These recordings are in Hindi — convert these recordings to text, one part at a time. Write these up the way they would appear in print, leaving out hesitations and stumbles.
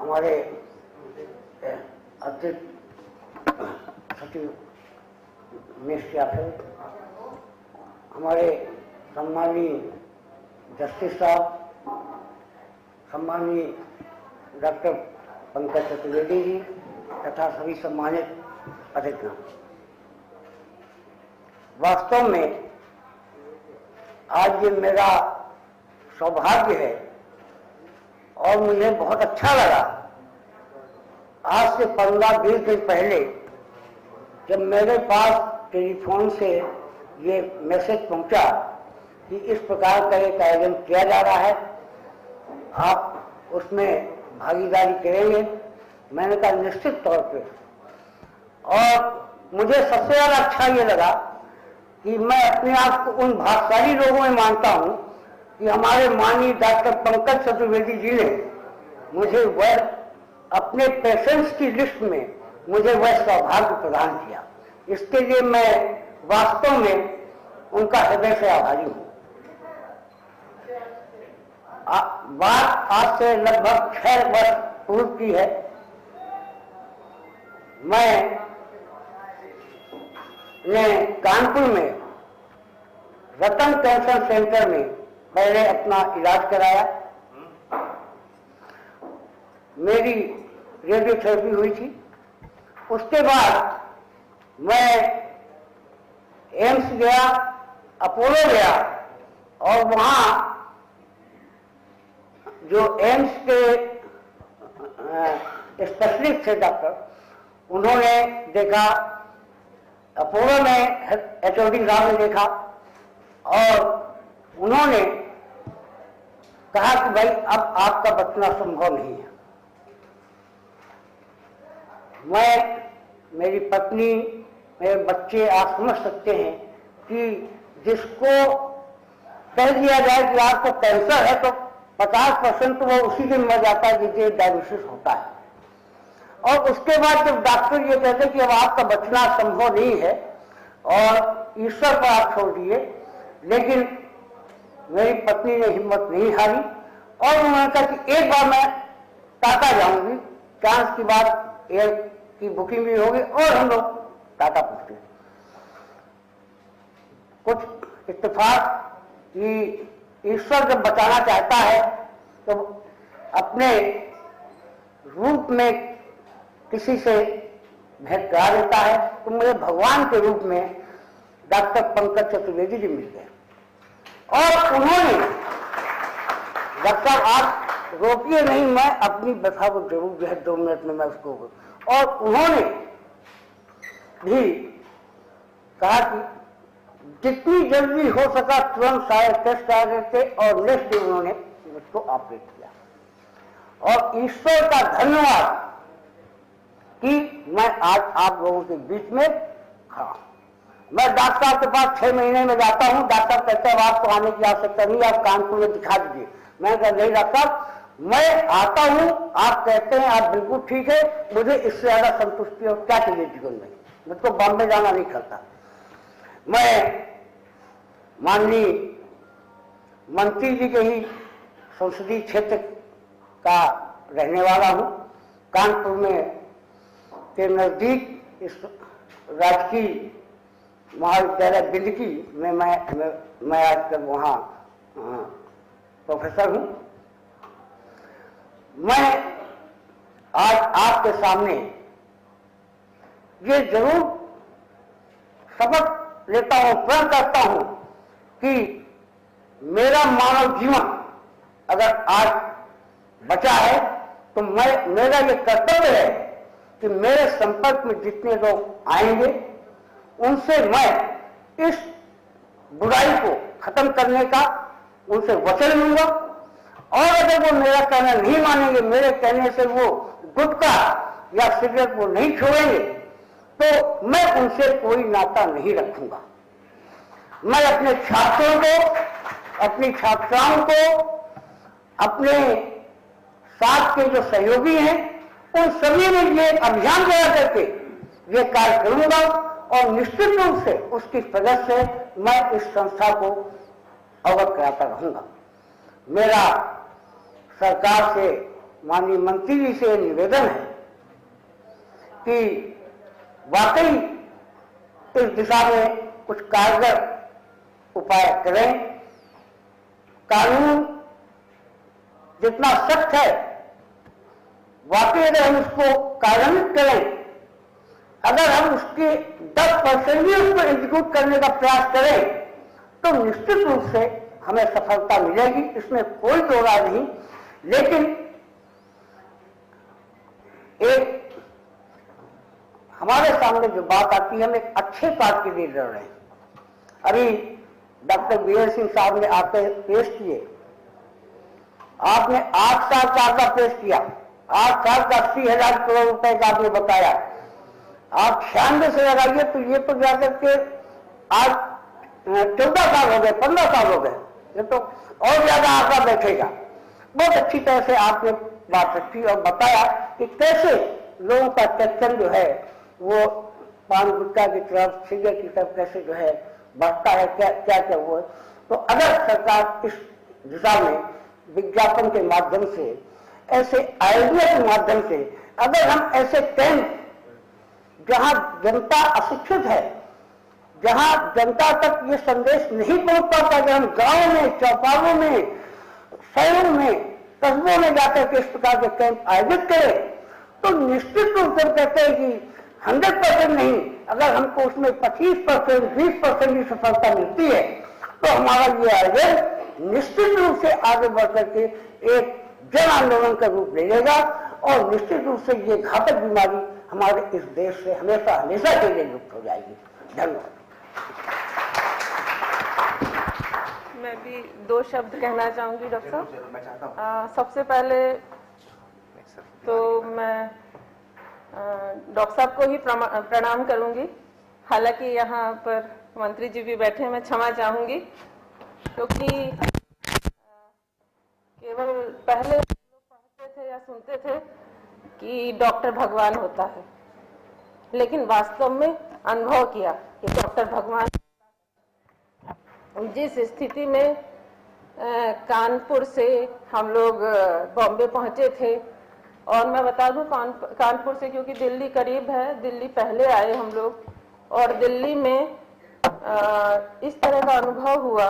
हमारे अतिरिक्त सचिव मिनिस्ट्री ऑफिस, हमारे सम्माननीय जस्टिस साहब, सम्माननीय डॉक्टर पंकज चतुर्वेदी जी तथा सभी सम्मानित अतिथिगण, वास्तव में आज ये मेरा सौभाग्य है और मुझे बहुत अच्छा लगा। आज से 15-20 दिन पहले जब मेरे पास टेलीफोन से ये मैसेज पहुंचा कि इस प्रकार का एक आयोजन किया जा रहा है, आप उसमें भागीदारी करेंगे, मैंने कहा निश्चित तौर पे। और मुझे सबसे ज़्यादा अच्छा ये लगा कि मैं अपने आप को उन भाग्यशाली लोगों में मानता हूँ कि हमारे माननीय डॉक्टर पंकज चतुर्वेदी जी ने मुझे वह अपने पेशेंट्स की लिस्ट में मुझे वह सौभाग्य प्रदान किया। इसके लिए मैं वास्तव में उनका हृदय से आभारी हूँ। बात आज से लगभग 6 वर्ष पूर्व की है। मैंने कानपुर में रतन कैंसर सेंटर में पहले अपना इलाज कराया। मेरी रेडियोथेरेपी हुई थी। उसके बाद मैं एम्स गया, अपोलो गया और वहाँ जो एम्स के स्पेशलिस्ट थे डॉक्टर, उन्होंने देखा, अपोलो में HOD साहब ने देखा और उन्होंने कहा कि भाई अब आपका बचना संभव नहीं है। मेरी पत्नी, मेरे बच्चे आप समझ सकते हैं कि जिसको कह दिया जाए कि आपको कैंसर है तो 50% तो वो उसी दिन मर जाता है जिसे डायलिसिस होता है। और उसके बाद जब डॉक्टर ये कहते कि अब आपका बचना संभव नहीं है और ईश्वर पर आप छोड़ दिए, लेकिन मेरी पत्नी ने हिम्मत नहीं हारी और उन्होंने कहा कि एक बार मैं टाटा जाऊंगी, चांस की बात एयर की बुकिंग भी होगी और हम लोग टाटा पहुंचे। कुछ इत्तेफाक कि ईश्वर जब बचाना चाहता है तो अपने रूप में किसी से भेंट करा देता है। तो मुझे भगवान के रूप में डॉक्टर पंकज चतुर्वेदी जी मिल गए और उन्होंने, डॉक्टर आप रोकिए नहीं, मैं अपनी व्यथा को जरूर जो है 2 मिनट में मैं उसको, और उन्होंने भी कहा कि जितनी जल्दी हो सका तुरंत सारे टेस्ट आ गए थे और नेक्स्ट डे उन्होंने मुझको ऑपरेट किया। और ईश्वर का धन्यवाद कि मैं आज आप लोगों के बीच में खड़ा हूं। मैं डॉक्टर साहब के पास 6 महीने में जाता हूं, डॉक्टर कहते हैं आपको आने की आवश्यकता नहीं, आप कानपुर में दिखा दीजिए। मैं कहता नहीं डॉक्टर, मैं आता हूं, आप कहते हैं आप बिल्कुल ठीक है, मुझे इससे ज्यादा संतुष्टि और क्या चाहिए जीवन में, मुझको बॉम्बे जाना नहीं करता। मैं माननीय मंत्री जी के ही संसदीय क्षेत्र का रहने वाला हूं। कानपुर में के नजदीक इस राजकीय महाविद्यालय बिंदकी में मैं आजकल वहाँ प्रोफेसर हूँ। मैं आज आपके सामने ये जरूर शपथ लेता हूँ, प्रण करता हूँ कि मेरा मानव जीवन अगर आज बचा है तो मेरा ये कर्तव्य है कि मेरे संपर्क में जितने लोग आएंगे उनसे मैं इस बुराई को खत्म करने का उनसे वचन लूंगा। और अगर वो मेरा कहना नहीं मानेंगे, मेरे कहने से वो गुटखा या सिगरेट को नहीं छोड़ेंगे, तो मैं उनसे कोई नाता नहीं रखूंगा। मैं अपने छात्रों को, अपनी छात्राओं को, अपने साथ के जो सहयोगी हैं, उन सभी में ये अभियान चला करके ये कार्य करूंगा और निश्चित रूप से उसकी प्रगति से मैं इस संस्था को अवगत कराता रहूंगा। मेरा सरकार से माननीय मंत्री जी से निवेदन है कि वाकई इस दिशा में कुछ कारगर उपाय करें। कानून जितना सख्त है, वाकई अगर हम उसको कार्यान्वित करें, अगर हम उसके 10% भी उसको एग्जीक्यूट करने का प्रयास करें, तो निश्चित रूप से हमें सफलता मिलेगी, इसमें कोई दो राय नहीं। लेकिन एक हमारे सामने जो बात आती है, हम एक अच्छे कार्य के लिए लड़ रहे हैं। अभी डॉक्टर वीरेंद्र सिंह साहब ने आपके पेश किए, आपने 8 साल का आपका पेश किया, 8 साल का 80,000 करोड़ रुपए का आपने बताया। आप 96 से लगाइए तो ये तो जाकर के आज 14 साल हो गए, 15 साल हो गए, ये तो और ज्यादा आंकड़ा बैठेगा। बहुत अच्छी तरह से आपने बात रखी और बताया कि कैसे लोगों का चर्चन जो है वो पान गुटखा की तरफ, सिगरेट की तरफ कैसे जो है बढ़ता है, क्या क्या क्या वो है। तो अगर सरकार इस दिशा में विज्ञापन के माध्यम से, ऐसे आइडिया के माध्यम से, अगर हम ऐसे कैंप जहां जनता अशिक्षित है, जहां जनता तक ये संदेश नहीं पहुंच पाता, अगर हम गांव में, चौपालों में, शहरों में, कस्बों में जाकर के इस प्रकार के कैंप आयोजित करें, तो निश्चित रूप से कहते हैं कि 100% नहीं, अगर हमको उसमें 25%, 20% की सफलता मिलती है, तो हमारा ये आयोजन निश्चित रूप से आगे बढ़ करके एक जन आंदोलन का रूप ले लेगा और निश्चित रूप से ये घातक बीमारी हमारे इस देश से हमेशा हमेशा के लिए लुप्त हो जाएगी। धन्यवाद। मैं भी 2 शब्द कहना चाहूंगी डॉक्टर साहब। सबसे पहले तो मैं डॉक्टर साहब को ही प्रणाम करूंगी। हालांकि यहाँ पर मंत्री जी भी बैठे हैं, मैं क्षमा चाहूंगी क्योंकि केवल पहले लोग पढ़ते थे या सुनते थे कि डॉक्टर भगवान होता है, लेकिन वास्तव में अनुभव किया कि डॉक्टर भगवान जिस स्थिति में कानपुर से हम लोग बॉम्बे पहुंचे थे, और मैं बता दूं कानपुर से क्योंकि दिल्ली करीब है, दिल्ली पहले आए हम लोग, और दिल्ली में इस तरह का अनुभव हुआ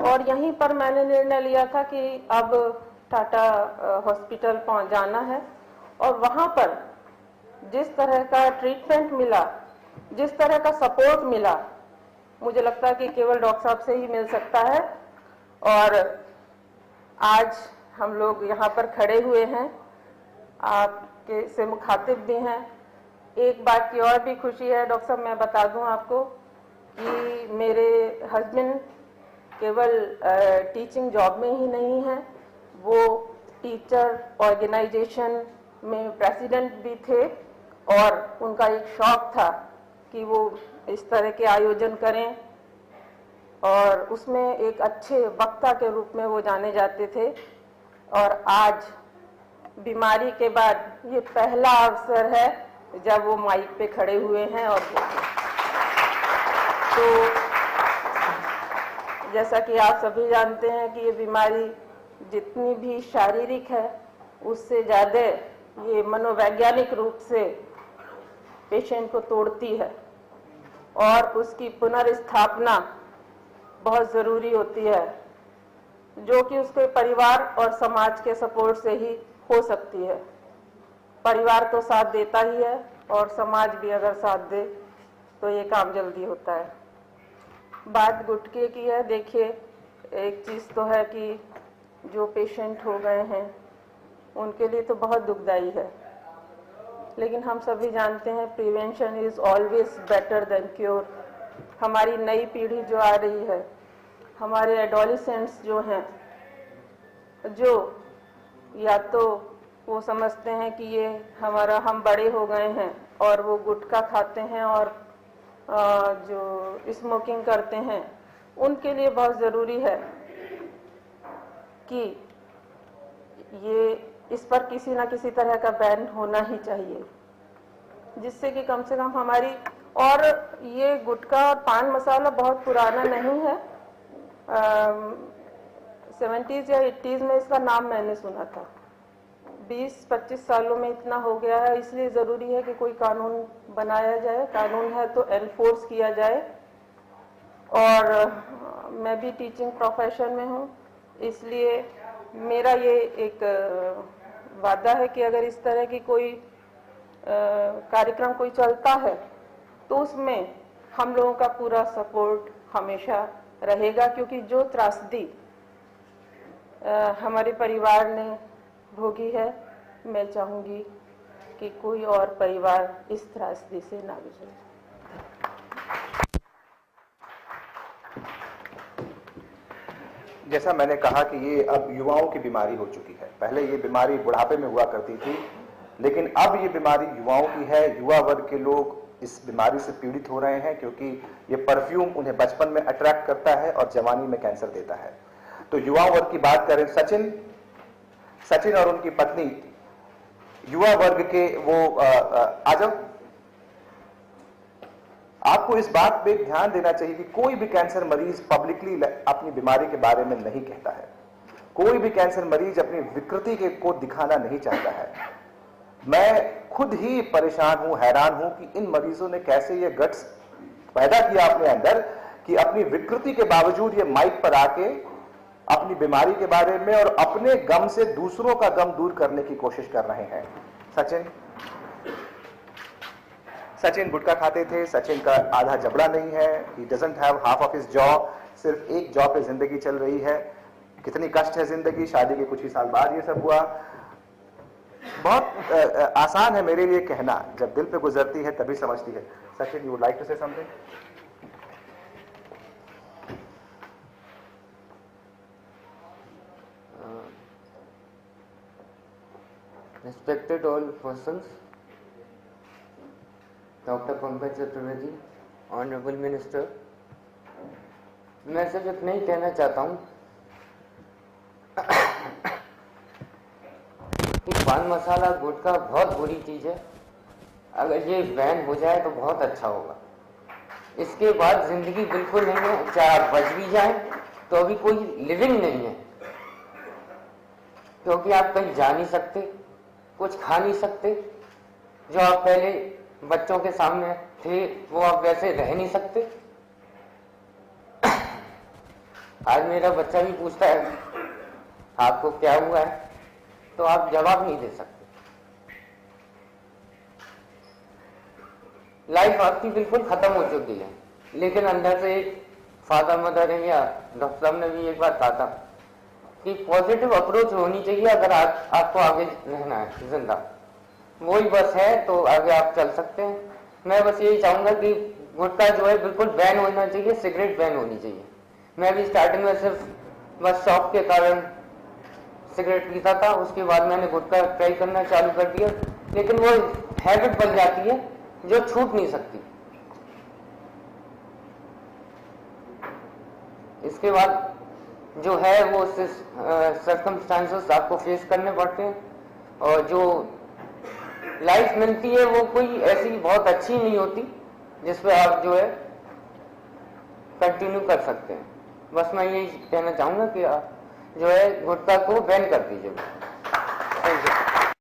और यहीं पर मैंने निर्णय लिया था कि अब टाटा हॉस्पिटल पहुंच जाना है। और वहां पर जिस तरह का ट्रीटमेंट मिला, जिस तरह का सपोर्ट मिला, मुझे लगता है कि केवल डॉक्टर साहब से ही मिल सकता है। और आज हम लोग यहाँ पर खड़े हुए हैं, आपके से मुखातिब भी हैं। एक बात की और भी खुशी है डॉक्टर साहब, मैं बता दूं आपको कि मेरे हस्बैंड केवल टीचिंग जॉब में ही नहीं है, वो टीचर ऑर्गेनाइजेशन में प्रेसिडेंट भी थे और उनका एक शौक था कि वो इस तरह के आयोजन करें और उसमें एक अच्छे वक्ता के रूप में वो जाने जाते थे। और आज बीमारी के बाद ये पहला अवसर है जब वो माइक पे खड़े हुए हैं। और तो जैसा कि आप सभी जानते हैं कि ये बीमारी जितनी भी शारीरिक है उससे ज़्यादा ये मनोवैज्ञानिक रूप से पेशेंट को तोड़ती है और उसकी पुनर्स्थापना बहुत ज़रूरी होती है, जो कि उसके परिवार और समाज के सपोर्ट से ही हो सकती है। परिवार तो साथ देता ही है और समाज भी अगर साथ दे तो ये काम जल्दी होता है। बात गुटखे की है, देखिए एक चीज़ तो है कि जो पेशेंट हो गए हैं उनके लिए तो बहुत दुखदाई है, लेकिन हम सभी जानते हैं prevention is always better than cure. हमारी नई पीढ़ी जो आ रही है, हमारे एडोलेसेंट्स जो हैं, जो या तो वो समझते हैं कि ये हम बड़े हो गए हैं और वो गुटखा खाते हैं और जो स्मोकिंग करते हैं, उनके लिए बहुत ज़रूरी है कि ये इस पर किसी ना किसी तरह का बैन होना ही चाहिए, जिससे कि कम से कम हमारी, और ये गुटखा और पान मसाला बहुत पुराना नहीं है, 70s या 80s में इसका नाम मैंने सुना था। 20-25 सालों में इतना हो गया है, इसलिए ज़रूरी है कि कोई कानून बनाया जाए। कानून है तो एनफोर्स किया जाए। और मैं भी टीचिंग प्रोफेशन में हूँ, इसलिए मेरा ये एक वादा है कि अगर इस तरह की कोई कार्यक्रम कोई चलता है तो उसमें हम लोगों का पूरा सपोर्ट हमेशा रहेगा, क्योंकि जो त्रासदी हमारे परिवार ने भोगी है, मैं चाहूँगी कि कोई और परिवार इस त्रासदी से ना गुजरे। जैसा मैंने कहा कि ये अब युवाओं की बीमारी हो चुकी है। पहले ये बीमारी बुढ़ापे में हुआ करती थी, लेकिन अब ये बीमारी युवाओं की है। युवा वर्ग के लोग इस बीमारी से पीड़ित हो रहे हैं, क्योंकि ये परफ्यूम उन्हें बचपन में अट्रैक्ट करता है और जवानी में कैंसर देता है। तो युवा वर्ग की बात करें, सचिन और उनकी पत्नी युवा वर्ग के वो आ जाओ। आपको इस बात पे ध्यान देना चाहिए कि कोई भी कैंसर मरीज पब्लिकली अपनी बीमारी के बारे में नहीं कहता है। कोई भी कैंसर मरीज अपनी विकृति को दिखाना नहीं चाहता है। मैं खुद ही परेशान हूं, हैरान हूं कि इन मरीजों ने कैसे ये गट्स पैदा किया अपने अंदर कि अपनी विकृति के बावजूद ये माइक पर आके अपनी बीमारी के बारे में और अपने गम से दूसरों का गम दूर करने की कोशिश कर रहे हैं। सचिन गुटखा खाते थे। सचिन का आधा जबड़ा नहीं है। He doesn't have half of his jaw. सिर्फ एक जॉ पे जिंदगी चल रही है। कितनी कष्ट है जिंदगी। शादी के कुछ ही साल बाद ये सब हुआ। बहुत आसान है मेरे लिए कहना, जब दिल पे गुजरती है तभी समझती है। Sachin, you would like to say something? Respected all persons, Dr. Pankaj Chaturvedi, Honorable Minister, मैं सिर्फ इतना ही कहना चाहता हूँ कि पान मसाला गुटखा बहुत बुरी चीज़ है। अगर ये बैन हो जाए तो बहुत अच्छा होगा। इसके बाद जिंदगी बिल्कुल नहीं है। चाहे आप बच भी जाएं तो अभी कोई लिविंग नहीं है, क्योंकि आप कहीं जा नहीं सकते, कुछ खा नहीं सकते। जो आप पहले बच्चों के सामने थे वो आप वैसे रह नहीं सकते। आज मेरा बच्चा भी पूछता है आपको क्या हुआ है, तो आप जवाब नहीं दे सकते। लाइफ आपकी बिल्कुल खत्म हो चुकी है, लेकिन अंदर से एक फादर मदर है या डॉक्टर साहब ने भी एक बात कहा था कि पॉजिटिव अप्रोच होनी चाहिए अगर आपको आगे रहना है जिंदा। वही बस है तो आगे आप चल सकते हैं। मैं बस यही चाहूंगा कि गुटखा जो है बिल्कुल बैन होना चाहिए, सिगरेट बैन होनी चाहिए। मैं भी स्टार्टिंग में सिर्फ बस शौक के कारण सिगरेट पीता था, उसके बाद मैंने गुटखा ट्राई करना चालू कर दिया, लेकिन वो हैबिट बन जाती है जो छूट नहीं सकती। इसके बाद जो है वो सर्कमस्टांसेस आपको फेस करने पड़ते हैं, और जो लाइफ मिलती है वो कोई ऐसी बहुत अच्छी नहीं होती जिसपे आप जो है कंटिन्यू कर सकते हैं। बस मैं यही कहना चाहूंगा कि आप जो है गुटखा को बैन कर दीजिए। Thank you.